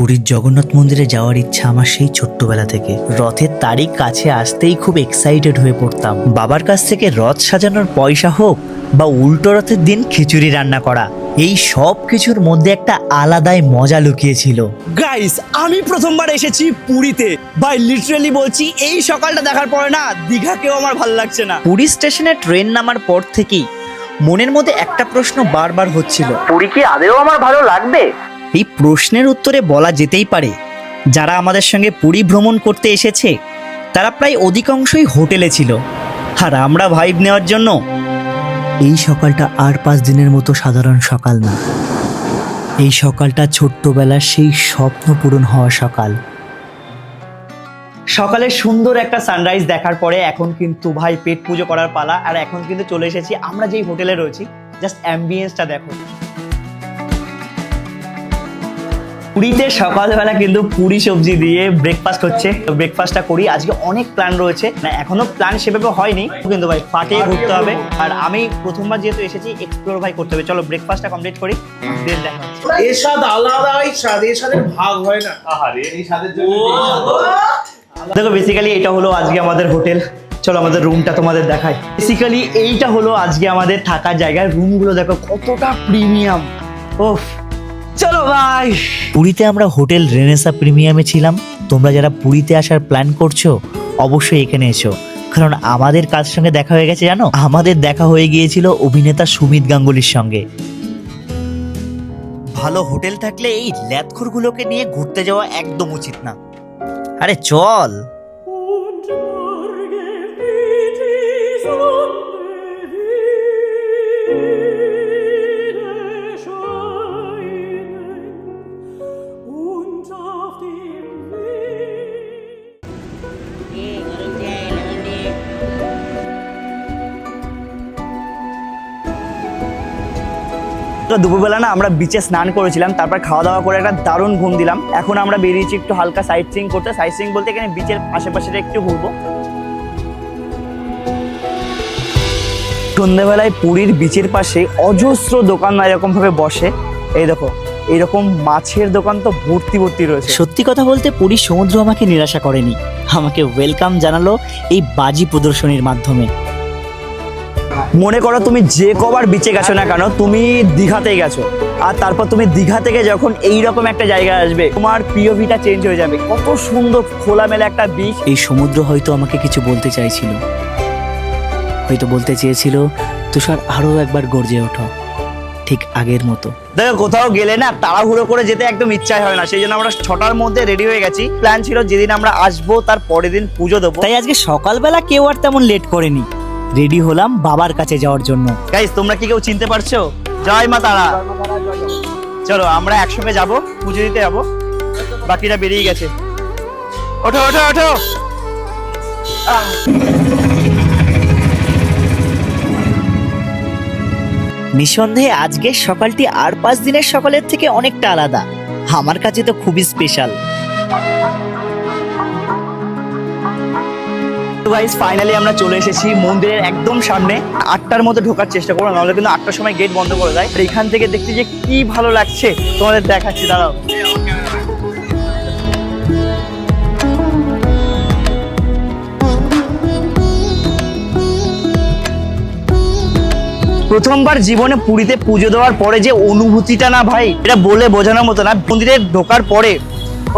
পুরীর জগন্নাথ মন্দিরে যাওয়ার ইচ্ছা আমার সেই ছোট্টবেলা থেকে। রথের তারিখ কাছে আসতেই খুব এক্সাইটেড হয়ে পড়তাম। বাবার কাছ থেকে রথ সাজানোর পয়সা হোক বা উল্টো রথের দিন খিচুড়ি রান্না করা, এই সব কিছুর মধ্যে একটা আলাদাই মজা লুকিয়েছিল। গাইস, আমি প্রথমবার এসেছি পুরীতে। ভাই লিটারালি বলছি, এই সকালটা দেখার পরে না দীঘাকেও আমার ভালো লাগছে না। পুরী স্টেশনে ট্রেন নামার পর থেকেই মনের মধ্যে একটা প্রশ্ন বারবার হচ্ছিল, পুরী কি আদেও আমার ভালো লাগবে? এই প্রশ্নের উত্তরে বলা যেতেই পারে, যারা আমাদের সঙ্গে পুরী ভ্রমণ করতে এসেছে তারা প্রায় অধিকাংশই হোটেলে ছিল, আর আমরা ভাইব নেওয়ার জন্য। এই সকালটা আর 5 দিনের মতো সাধারণ সকাল না, এই সকালটা ছোট্টবেলার সেই স্বপ্ন পূরণ হওয়া সকাল। সকালে সুন্দর একটা সানরাইজ দেখার পরে এখন কিন্তু ভাই পেট পুজো করার পালা। আর এখন কিন্তু চলে এসেছি আমরা যেই হোটেলে রয়েছি। জাস্ট অ্যাম্বিয়েন্সটা দেখো। পুরীতে সকালবেলা কিন্তু পুরি সবজি দিয়ে ব্রেকফাস্ট হচ্ছে। তো ব্রেকফাস্টটা করি। আজকে অনেক প্ল্যান রয়েছে, না এখনো প্ল্যান সেভাবে হয়নি, কিন্তু ভাই ফাটিয়ে ঘুরতে হবে। আর আমি প্রথমবার যেহেতু এসেছি, এক্সপ্লোর ভাই করতে হবে। চলো ব্রেকফাস্টটা কমপ্লিট করি, দেন দেখা হচ্ছে। এর স্বাদ আলাদা, এই স্বাদ এর স্বাদের ভাগ হয় না। আহারে এই স্বাদের জন্য দেখো বেসিক্যালি এটা হলো আজকে আমাদের হোটেল। চলো আমাদের রুমটা তোমাদের দেখাই। বেসিক্যালি এইটা হলো আজকে আমাদের থাকার জায়গা। রুমগুলো দেখো কতটা প্রিমিয়াম। ওফ, চলো ভাই। পুরীতে আমরা হোটেল রেনেসা প্রিমিয়ামে ছিলাম। তোমরা যারা পুরীতে আসার প্ল্যান করছো অবশ্যই এখানে এসো, কারণ আমাদের কার সঙ্গে দেখা হয়ে গেছে জানো? আমাদের দেখা হয়ে গিয়েছিল অভিনেতা সুমিত গাঙ্গুলির সঙ্গে। ভালো হোটেল থাকলে এই ল্যাথখুরগুলোকে নিয়ে ঘুরতে যাওয়া একদম উচিত না। আরে চল। দুপুরবেলা না আমরা বিচে স্নান করেছিলাম, তারপর খাওয়া দাওয়া করে একটা দারুণ ঘুম দিলাম। এখন আমরা বেরিয়েছি একটু হালকা সাইট সিইং করতে। সাইট সিইং বলতে এখানে বিচের আশেপাশে একটু ঘুরবো। সন্ধ্যেবেলায় পুরীর বিচের পাশে অজস্র দোকান এরকম ভাবে বসে। এই দেখো, এইরকম মাছের দোকান তো ভর্তি ভর্তি রয়েছে। সত্যি কথা বলতে পুরীর সমুদ্র আমাকে নিরাশা করেনি, আমাকে ওয়েলকাম জানালো এই বাজি প্রদর্শনীর মাধ্যমে। মনে করো তুমি যে কবার বিচে গেছো না কেন, তুমি দীঘাতেই গেছো, আর তারপর তুমি দীঘা থেকে যখন এইরকম একটা জায়গায় আসবে, তোমার পিওভিটা চেঞ্জ হয়ে যাবে। কত সুন্দর খোলামেলা একটা বিচ। এই সমুদ্র হয়তো আমাকে কিছু বলতে চাইছিল, হয়তো বলতে চেয়েছিল, তুষার আরো একবার গর্জে ওঠো ঠিক আগের মতো। দেখো কোথাও গেলে না তাড়াহুড়ো করে যেতে একদম ইচ্ছাই হয় না, সেই জন্য আমরা 6টার মধ্যে রেডি হয়ে গেছি। প্ল্যান ছিল যেদিন আমরা আসবো তার পরের দিন পুজো দেবো, তাই আজকে সকালবেলা কেউ আর তেমন লেট করেনি। রেডি হলাম বাবার কাছে যাওয়ার জন্য। গাইস, তোমরা কি কেউ চিনতে পারছো? জয় মা তারা। চলো আমরা একসঙ্গে যাব, পুজো দিতে যাবো। বাকিরা বেরিয়ে গেছে। ওঠো ওঠো ওঠো। নিঃসন্দেহে আজকের সকালটি আর 5 দিনের সকালের থেকে অনেকটা আলাদা। আমার কাছে তো খুবই স্পেশাল। গাইস, ফাইনালি আমরা চলে এসেছি মন্দিরের একদম সামনে। 8টার মধ্যে ঢোকার চেষ্টা করবো, নাহলে কিন্তু 8টার সময় গেট বন্ধ করে দেয়। আর এখান থেকে দেখতে যে কি ভালো লাগছে তোমাদের দেখাচ্ছি, দাঁড়াও। প্রথমবার জীবনে পুরীতে পুজো দেওয়ার পরে যে অনুভূতিটা না ভাই, এটা বলে বোঝানোর মতো না। মন্দিরে ঢোকার পরে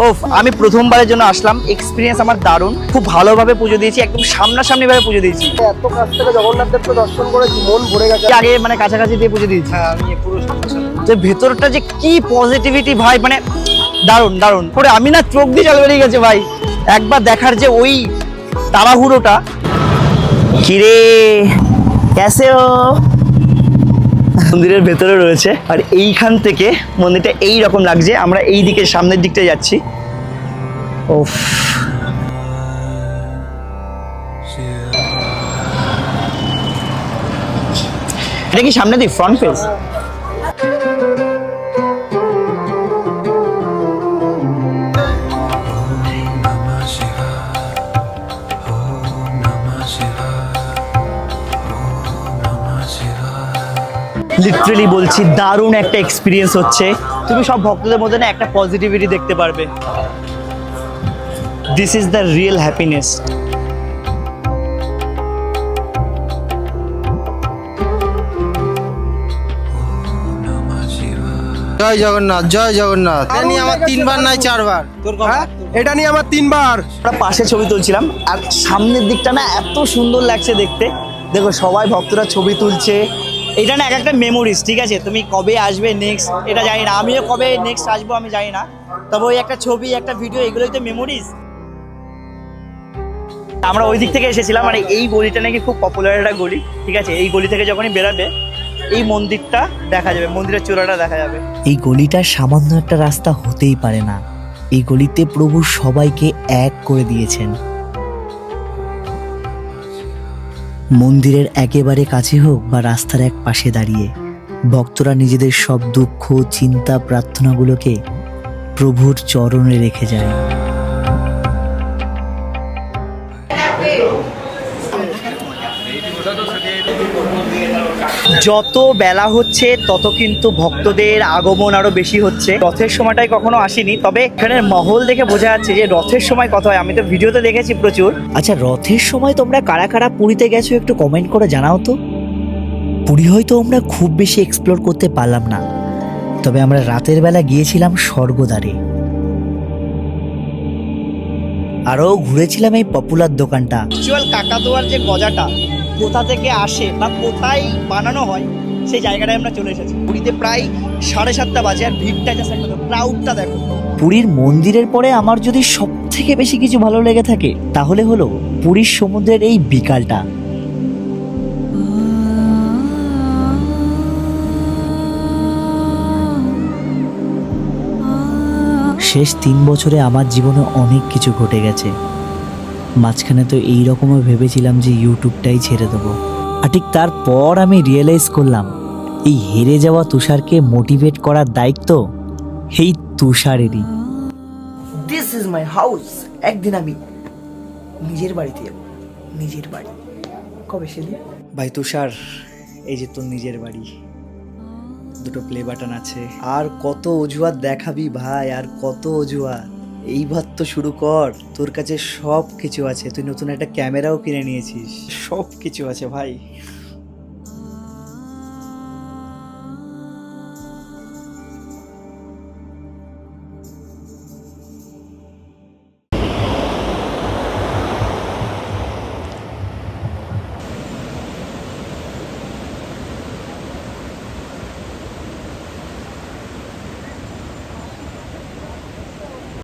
ওফ, আমি প্রথমবারের জন্য আসলাম, এক্সপিরিয়েন্স আমার দারুণ। খুব ভালোভাবে পুজো দিয়েছি, একদম সামনাসামনি ভাবে পুজো দিয়েছি। এত কাছ থেকে জগন্নাথ দেবকে দর্শন করেছি, মন ভরে গেছে। আগে মানে কাছাকাছি দিয়ে পুজো দিয়েছি। হ্যাঁ, আমি পুরো সামনে যে ভেতরটা যে কি পজিটিভিটি ভাই, মানে দারুণ দারুণ করে। আমি না চোখ দিয়ে জল বেরিয়ে গেছে ভাই, একবার দেখার যে ওই তাড়াহুড়োটা। কিরে কেসে ও? মন্দিরের ভেতরে রয়েছে, আর এইখান থেকে মন্দিরটা এই রকম লাগছে। আমরা এই দিকে সামনের দিকটা যাচ্ছি। ওফ, এটা কি সামনে দিক ফ্রন্ট ফেস? লিটারেলি বলছি দারুণ একটা এক্সপিরিয়েন্স হচ্ছে। তুমি সব ভক্তদের মধ্যে না একটা পজিটিভিটি দেখতে পারবে। This is the real happiness. জয় জগন্নাথ, জয় জগন্নাথ। এটা নিয়ে আমার 3 বার নাই 4 বার। হ্যাঁ, এটা নিয়ে আমার 3 বার। আমরা পাশে ছবি তুলছিলাম আর সামনের দিকটা না এত সুন্দর লাগছে দেখতে। দেখো সবাই ভক্তরা ছবি তুলছে, এটা না এক একটা মেমোরিজ। ঠিক আছে, তুমি কবে আসবে নেক্সট এটা জানি না, আমিও কবে নেক্সট আসবো আমি জানি না, তবে ওই একটা ছবি একটা ভিডিও এগুলোই তো মেমোরিজ। আমরা ওই দিক থেকে এসেছিলাম, মানে এই গলিটা নাকি খুব পপুলার একটা গলি। ঠিক আছে, এই গলি থেকে যখনই বেরাবে এই মন্দিরটা দেখা যাবে, মন্দিরের চূড়াটা দেখা যাবে। এই গলিটা সামান্য একটা রাস্তা হতেই পারে না। এই গলিতে প্রভু সবাইকে এক করে দিয়েছেন। মন্দিরের একেবারে কাছে হোক বা রাস্তার এক পাশে দাঁড়িয়ে ভক্তরা নিজেদের সব দুঃখ চিন্তা প্রার্থনাগুলোকে প্রভুর চরণে রেখে যায়। যত বেলা হচ্ছে তত কিন্তু ভক্তদের আগমন আরো বেশি হচ্ছে। রথের সময়টাই কখনো আসেনি, তবে এখানের মহল দেখে বোঝা যাচ্ছে যে রথের সময় কত হয়। আমি তো ভিডিওতে দেখেছি প্রচুর। আচ্ছা, রথের সময় তোমরা কারা কারা পুরীতে গেছো একটু কমেন্ট করে জানাও তো। পুরী হয়তো আমরা খুব বেশি এক্সপ্লোর করতে পারলাম না, তবে আমরা রাতের বেলা গিয়েছিলাম স্বর্গদ্বারে। আরও ঘুরেছিলাম এই পপুলার দোকানটা। অ্যাকচুয়াল কাকাতুয়ার যে গজাটা কোথা থেকে আসে বা কোথায় বানানো হয় সেই জায়গাটায় আমরা চলে এসেছি। পুরীতে প্রায় 7:30 বাজে আর ভিড়টা জাস্ট একদম, ক্রাউডটা দেখো। পুরীর মন্দিরের পরে আমার যদি সব থেকে বেশি কিছু ভালো লেগে থাকে তাহলে হলো পুরীর সমুদ্রের এই বিকালটা। শেষ 3 বছরে আমার জীবনে অনেক কিছু ঘটে গেছে। মাঝখানে তো এইরকমও ভেবেছিলাম যে ইউটিউবটাই ছেড়ে দেবো, আর ঠিক তারপর আমি রিয়েলাইজ করলাম এই হেরে যাওয়া তুষারকে মোটিভেট করার দায়িত্ব এই তুষারেরই। This is my house. একদিন আমি নিজের বাড়িতে যাবো, নিজের বাড়ি। কবে সেদিন? ভাই তুষার, এই যে তোর নিজের বাড়ি, 2টো প্লে বাটন আছে। আর কত অজুহাত দেখাবি ভাই, আর কত অজুহাত? এইবার তো শুরু কর, তোর কাছে সব কিছু আছে। তুই নতুন একটা ক্যামেরাও কিনে নিয়েছিস, সব কিছু আছে ভাই।